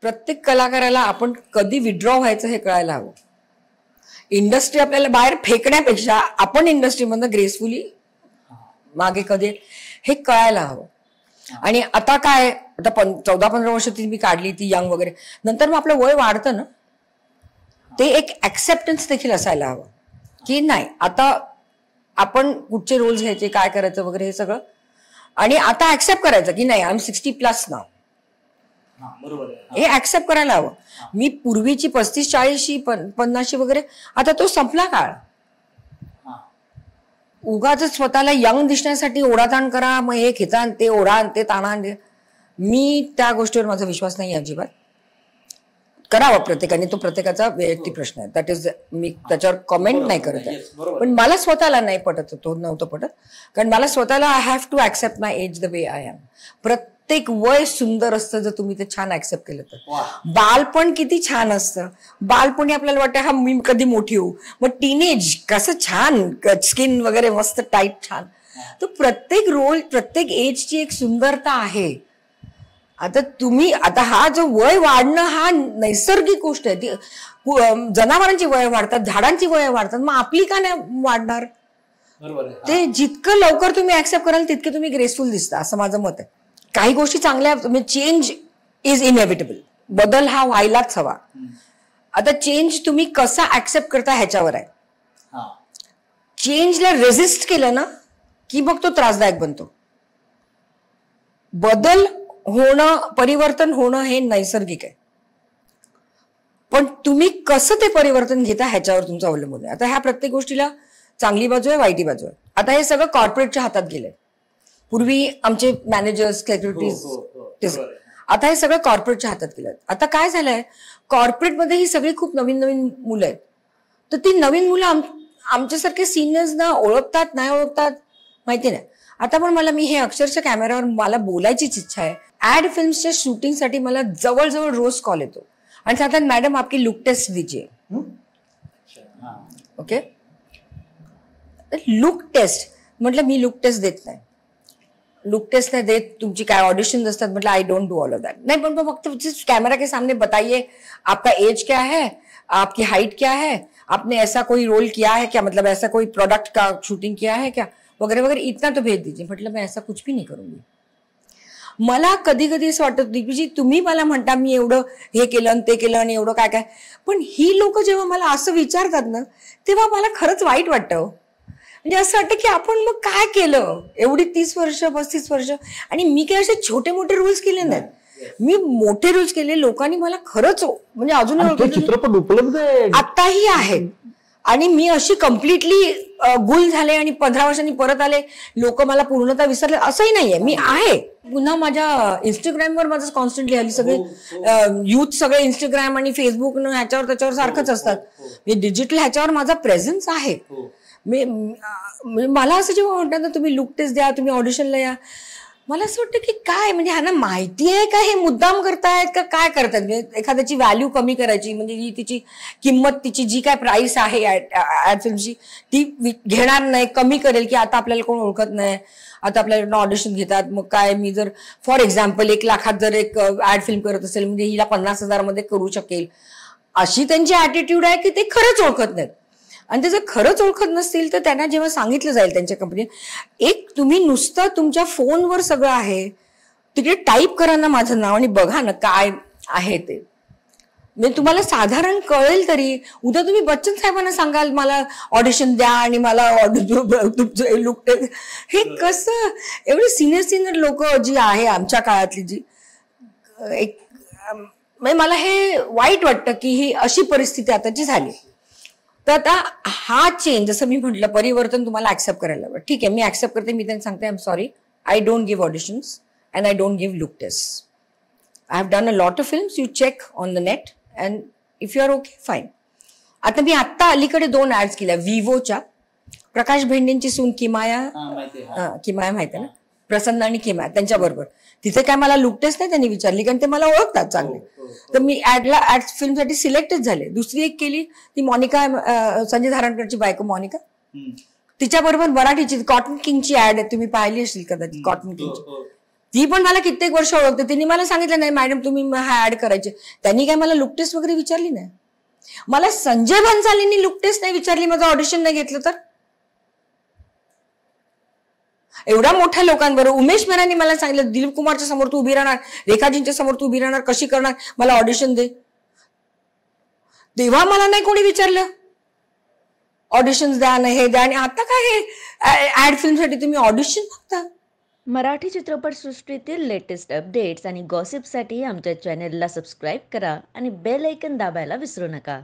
प्रत्येक कलाकाराला आपण कधी विड्रॉ व्हायचं हे कळायला हवं. इंडस्ट्री आपल्याला बाहेर फेकण्यापेक्षा आपण इंडस्ट्रीमधनं ग्रेसफुली मागे कधी हे कळायला हवं. आणि आता काय, आता 14-15 वर्ष ती मी काढली, ती यंग वगैरे, नंतर मग आपलं वय वाढतं ना, ते एक ऍक्सेप्टन्स देखील असायला हवं की नाही आता आपण कुठचे रोल्स घ्यायचे, काय करायचं वगैरे हे सगळं. आणि आता ऍक्सेप्ट करायचं की नाही आय एम 60+ नाव, हे ऍक्सेप्ट करायला हवं. मी पूर्वीची 35-40 50 वगैरे, आता तो संपला काळ. उगाच स्वतःला यंग दिसण्यासाठी ओढाताण करा, मग हे खेचा ते ओढा ते ताणा. मी त्या गोष्टीवर माझा विश्वास नाही अजिबात. करावा प्रत्येकाने, तो प्रत्येकाचा वैयक्तिक प्रश्न आहे. दॅट इज, मी त्याच्यावर कॉमेंट नाही करत आहे. पण मला स्वतःला नाही पटत, तो नव्हतं पटत, कारण मला स्वतःला I have to accept my age the way I am. प्रत्येक वय सुंदर असतं जर तुम्ही ते छान ऍक्सेप्ट केलं तर. बालपण किती छान असतं. बालपणी आपल्याला वाटतं हा मी कधी मोठी होऊ. मग टीनेज कसं छान, स्किन वगैरे मस्त टाईट छान. तर प्रत्येक रोल, प्रत्येक एजची एक सुंदरता आहे. आता तुम्ही, आता हा जो वय वाढणं हा नैसर्गिक गोष्ट आहे. ती जनावरांची वय वाढतात, झाडांची वय वाढतात, मग आपली का नाही वाढणार. ते जितकं लवकर तुम्ही ऍक्सेप्ट कराल तितके तुम्ही ग्रेसफुल दिसता, असं माझं मत आहे. काही गोष्टी चांगल्या, चेंज इज इनएव्हिटेबल, बदल हा व्हायलाच हवा. आता चेंज तुम्ही कसा ऍक्सेप्ट करता ह्याच्यावर आहे. चेंजला रेजिस्ट केलं ना की मग तो त्रासदायक बनतो. बदल होणं, परिवर्तन होणं हे नैसर्गिक आहे, पण तुम्ही कसं ते परिवर्तन घेता ह्याच्यावर तुमचं अवलंबून आहे. आता ह्या प्रत्येक गोष्टीला चांगली बाजू आहे, वाईटी बाजू आहे. आता हे सगळं कॉर्पोरेटच्या हातात गेलंय. पूर्वी आमचे मॅनेजर्स, सेक्रेटरीज, आता हे सगळं कॉर्पोरेटच्या हातात गेलंय. आता काय झालंय, कॉर्पोरेटमध्ये ही सगळी खूप नवीन नवीन मुलं आहेत. तर ती नवीन मुलं आमच्यासारखे सिनियर्सना ओळखतात नाही ओळखतात माहिती नाही. आता पण मी हे अक्षरशः कॅमेरावर मला बोलायचीच इच्छा आहे. ऍड फिल्म्सच्या शूटिंगसाठी मला जवळजवळ रोज कॉल येतो आणि सांगतात मॅडम आपकी लुक टेस्ट दीजिए. ओके, लुक टेस्ट म्हटलं मी लुक टेस्ट देत नाही. लुक टेस्ट नहीं देत, तुमची काय ऑडिशन असतात म्हटलं I don't do all of that. नहीं पण फक्त कैमरा के सामने बताइए आपका एज क्या है, आपकी हाइट क्या है, आपने ऐसा कोई रोल किया है क्या, मतलब ऐसा कोई प्रोडक्ट का शूटिंग किया है क्या वगैरह वगैरह, इतना तो भेज दीजिए. म्हटलं मैं ऐसा कुछ भी नहीं करूंगी. मला कधी कधी असं वाटत दिग्विजय तुम्ही मला म्हणता मी एवढं हे केलं ते केलं आणि एवढं काय काय, पण ही लोक जेव्हा मला असं विचारतात ना तेव्हा मला खरंच वाईट वाटतं. म्हणजे असं वाटतं की आपण मग काय केलं एवढी 30 वर्ष 35 वर्ष, आणि मी काय असे छोटे मोठे रूल्स केले नाहीत, मी मोठे रूल्स केले. लोकांनी मला खरंच म्हणजे अजून चित्रपट उपलब्ध आताही आहेत आणि मी अशी कम्प्लिटली गुल झाले आणि 15 वर्षांनी परत आले, लोक मला पूर्णतः विसरले असंही नाहीये. मी आहे पुन्हा माझ्या इंस्टाग्रामवर माझं कॉन्स्टंटली हल्ली सगळे युथ सगळे इंस्टाग्राम आणि फेसबुक ह्याच्यावर त्याच्यावर सारखंच असतात. डिजिटल ह्याच्यावर माझा प्रेझेन्स आहे. मला असं जेव्हा म्हणतात ना तुम्ही लुक टेस्ट द्या, तुम्ही ऑडिशनला या, मला असं वाटतं की काय म्हणजे ह्यांना माहिती आहे का, हे मुद्दाम करतायत का काय करतायत. म्हणजे एखाद्याची व्हॅल्यू कमी करायची, म्हणजे ही तिची किंमत, तिची जी काय प्राइस आहे ऍड फिल्मची ती घेणार नाही, कमी करेल की आता आपल्याला कोण ओळखत नाही, आता आपल्याला ऑडिशन घेतात. मग काय मी जर फॉर एक्झाम्पल 1 लाखात जर एक ऍड फिल्म करत असेल म्हणजे हिला 50,000 मध्ये करू शकेल, अशी त्यांची ऍटिट्यूड आहे की ते खरंच ओळखत नाहीत. आणि ते जर खरंच ओळखत नसतील तर त्यांना जेव्हा सांगितलं जाईल त्यांच्या कंपनीत, एक तुम्ही नुसतं तुमच्या फोनवर सगळं आहे तिकडे टाईप करा ना माझं नाव आणि बघा ना काय आहे ते, म्हणजे तुम्हाला साधारण कळेल. तरी उद्या तुम्ही बच्चन साहेबांना सांगाल मला ऑडिशन द्या आणि मला तुमचं लुक, हे कसं. एवढे सिनियर लोक जी आहे आमच्या काळातली जी एक, म्हणजे मला हे वाईट वाटतं की ही अशी परिस्थिती आताची झाली. तर आता हा चेंज, जसं मी म्हटलं परिवर्तन तुम्हाला ऍक्सेप्ट करायला हवं. ठीक आहे मी ऍक्सेप्ट करते, मी त्यांना सांगते I am sorry, I don't give auditions and I don't give look test. I have done a lot of films, you check on the net and if you are okay fine. आता मी आत्ता अलीकडे 2 ads केल्या विवोच्या, प्रकाश भेंडेंची सून किमाया, किमाया माहिती आहे ना, प्रसन्न आणि किमाया त्यांच्याबरोबर. तिथे काय मला लुक टेस्ट नाही त्यांनी विचारली कारण ते मला ओळखतात चांगले. तर मी ऍड फिल्मसाठी सिलेक्टच झाले. दुसरी एक केली ती मोनिका, संजय धारणकरची बायको मोनिका, तिच्याबरोबर मराठीची कॉटन किंगची ऍड आहे, तुम्ही पाहिली असेल कदाचित कॉटन किंगची. ती पण मला कित्येक वर्ष ओळखते. तिने मला सांगितलं नाही मॅडम तुम्ही हा ऍड करायचे. त्यांनी काय मला लुक टेस्ट वगैरे विचारली नाही. मला संजय भन्सालींनी लुक टेस्ट नाही विचारली, माझं ऑडिशन नाही घेतलं तर. एवढ्या मोठ्या लोकांबरोबर उमेश मेहरांनी मला सांगितलं दिलीप कुमारच्या समोर तू उभी राहणार, रेखाजींच्या समोर तू उभी राहणार, कशी करणार, मला ऑडिशन दे. तेव्हा मला नाही कोणी विचारलं ऑडिशन द्या ना हे द्या. आणि आता काय हे ऍड फिल्मसाठी तुम्ही ऑडिशन बघता. मराठी चित्रपटसृष्टीतील लेटेस्ट अपडेट्स आणि गॉसिपसाठी आमच्या चॅनेलला सबस्क्राईब करा आणि बेल ऐकन दाबायला विसरू नका.